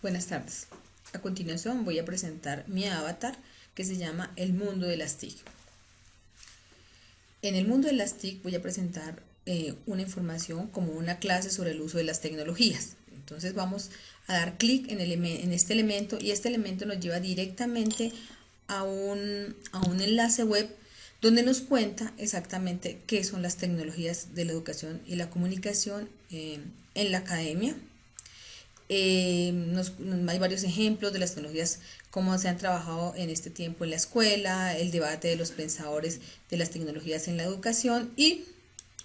Buenas tardes. A continuación voy a presentar mi avatar que se llama El Mundo de las TIC. En el mundo de las TIC voy a presentar una información como una clase sobre el uso de las tecnologías. Entonces vamos a dar clic en este elemento y este elemento nos lleva directamente a un enlace web donde nos cuenta exactamente qué son las tecnologías de la educación y la comunicación en la academia. Hay varios ejemplos de las tecnologías, cómo se han trabajado en este tiempo en la escuela, el debate de los pensadores de las tecnologías en la educación y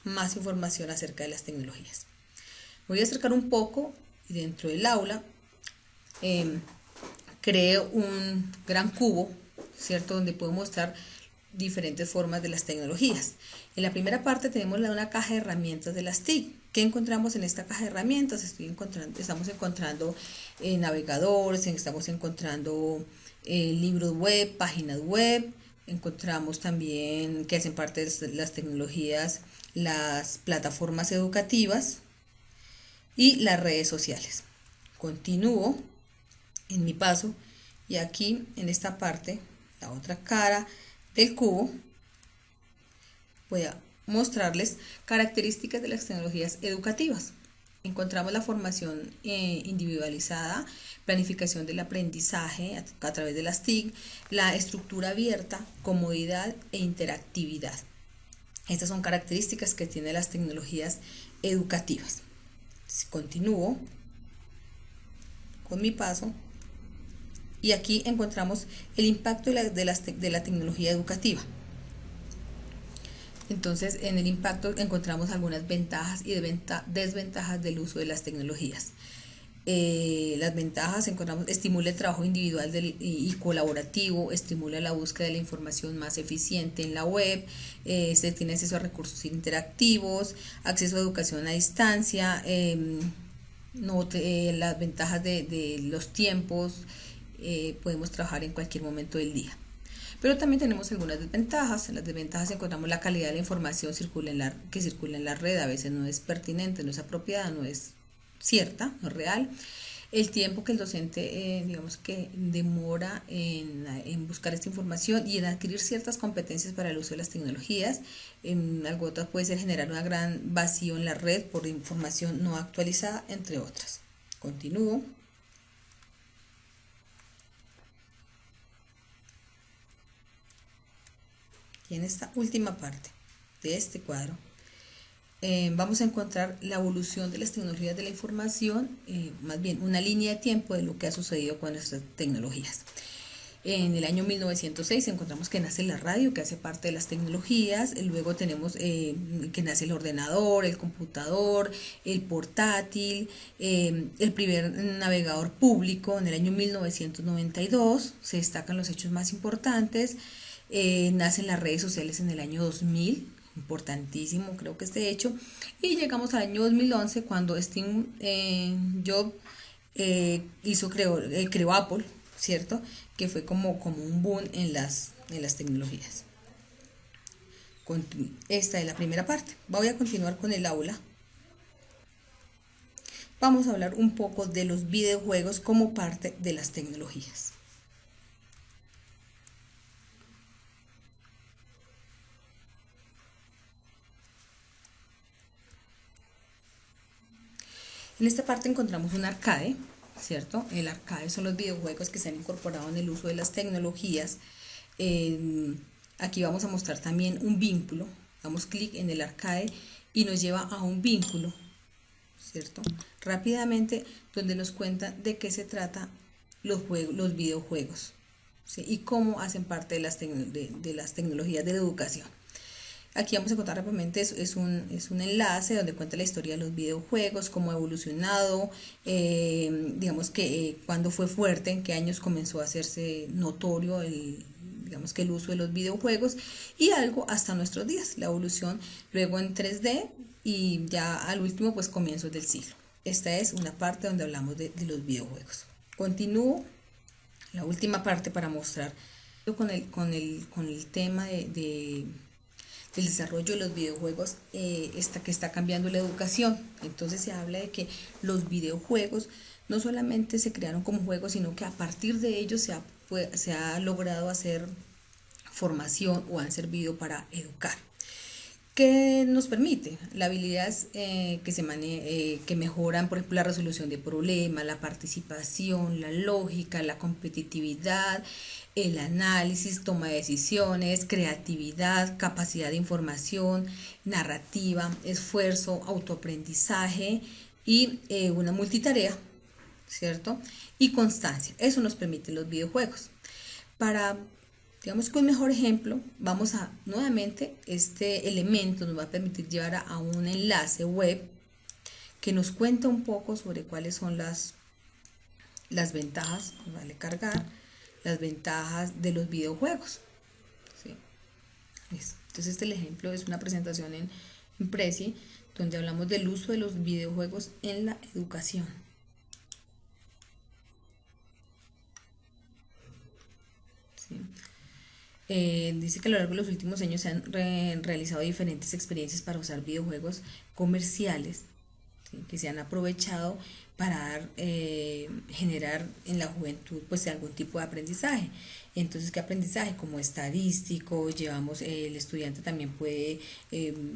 más información acerca de las tecnologías. Voy a acercar un poco y dentro del aula creo un gran cubo, ¿cierto? Donde puedo mostrar diferentes formas de las tecnologías. En la primera parte tenemos una caja de herramientas de las TIC. ¿Qué encontramos en esta caja de herramientas? Estamos encontrando navegadores, estamos encontrando libros web, páginas web, encontramos también que hacen parte de las tecnologías, las plataformas educativas y las redes sociales. Continúo en mi paso y aquí en esta parte, la otra cara del cubo, voy a mostrarles características de las tecnologías educativas. Encontramos la formación individualizada, planificación del aprendizaje a través de las TIC, la estructura abierta, comodidad e interactividad. Estas son características que tienen las tecnologías educativas. Continúo con mi paso y aquí encontramos el impacto de la tecnología educativa. Entonces, en el impacto encontramos algunas ventajas y desventajas del uso de las tecnologías. Las ventajas encontramos: estimula el trabajo individual y colaborativo, estimula la búsqueda de la información más eficiente en la web, se tiene acceso a recursos interactivos, acceso a educación a distancia, las ventajas de los tiempos, podemos trabajar en cualquier momento del día. Pero también tenemos algunas desventajas. En las desventajas encontramos la calidad de la información que circula en la red, a veces no es pertinente, no es apropiada, no es cierta, no es real. El tiempo que el docente, digamos que demora en buscar esta información y en adquirir ciertas competencias para el uso de las tecnologías. Algo otro puede ser generar un gran vacío en la red por información no actualizada, entre otras. Continúo. Y en esta última parte de este cuadro vamos a encontrar la evolución de las tecnologías de la información, más bien una línea de tiempo de lo que ha sucedido con nuestras tecnologías. En el año 1906 encontramos que nace la radio, que hace parte de las tecnologías. Luego tenemos que nace el ordenador, el computador, el portátil, el primer navegador público en el año 1992. Se destacan los hechos más importantes. Nacen las redes sociales en el año 2000, importantísimo creo que este hecho, y llegamos al año 2011 cuando Steve Jobs creó Apple, ¿cierto? Que fue como un boom en las tecnologías. Esta es la primera parte. Voy a continuar con el aula. Vamos a hablar un poco de los videojuegos como parte de las tecnologías. En esta parte encontramos un arcade, ¿cierto? El arcade son los videojuegos que se han incorporado en el uso de las tecnologías. Aquí vamos a mostrar también un vínculo. Damos clic en el arcade y nos lleva a un vínculo, ¿cierto? Rápidamente, donde nos cuenta de qué se trata los videojuegos, ¿sí? Y cómo hacen parte de las tecnologías de la educación. Aquí vamos a encontrar rápidamente, es un enlace donde cuenta la historia de los videojuegos, cómo ha evolucionado, digamos que cuándo fue fuerte, en qué años comenzó a hacerse notorio digamos que el uso de los videojuegos y algo hasta nuestros días, la evolución luego en 3D y ya al último pues comienzos del siglo. Esta es una parte donde hablamos de los videojuegos. Continúo la última parte para mostrar con el tema de el desarrollo de los videojuegos que está cambiando la educación. Entonces se habla de que los videojuegos no solamente se crearon como juegos, sino que a partir de ellos se ha logrado hacer formación o han servido para educar. ¿Qué nos permite? Las habilidades que mejoran, por ejemplo, la resolución de problemas, la participación, la lógica, la competitividad, el análisis, toma de decisiones, creatividad, capacidad de información, narrativa, esfuerzo, autoaprendizaje y una multitarea, ¿cierto? Y constancia. Eso nos permiten los videojuegos. Para Digamos que un mejor ejemplo, vamos a nuevamente, este elemento nos va a permitir llevar a un enlace web que nos cuenta un poco sobre cuáles son las ventajas, vale cargar, las ventajas de los videojuegos. ¿Sí? Entonces este ejemplo es una presentación en Prezi, donde hablamos del uso de los videojuegos en la educación. ¿Sí? Dice que a lo largo de los últimos años se han realizado diferentes experiencias para usar videojuegos comerciales, ¿sí? Que se han aprovechado para generar en la juventud pues algún tipo de aprendizaje. Entonces, ¿qué aprendizaje? Como estadístico, el estudiante también puede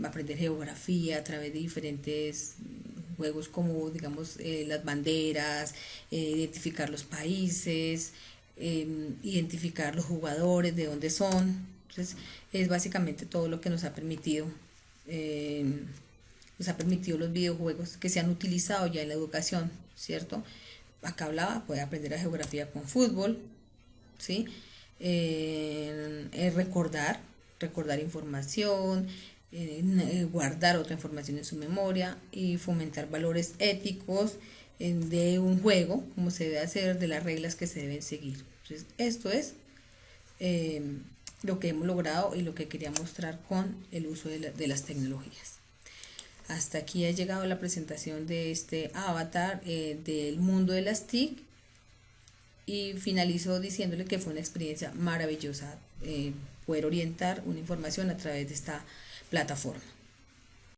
aprender geografía a través de diferentes juegos como digamos las banderas, identificar los países, identificar los jugadores, de dónde son. Entonces, es básicamente todo lo que nos ha permitido los videojuegos que se han utilizado ya en la educación, ¿cierto? Acá hablaba, puede aprender a geografía con fútbol, ¿sí? Recordar información, guardar otra información en su memoria y fomentar valores éticos de un juego, como se debe hacer, de las reglas que se deben seguir. Entonces, esto es lo que hemos logrado y lo que quería mostrar con el uso de las tecnologías. Hasta aquí ha llegado la presentación de este avatar del mundo de las TIC y finalizo diciéndole que fue una experiencia maravillosa poder orientar una información a través de esta plataforma.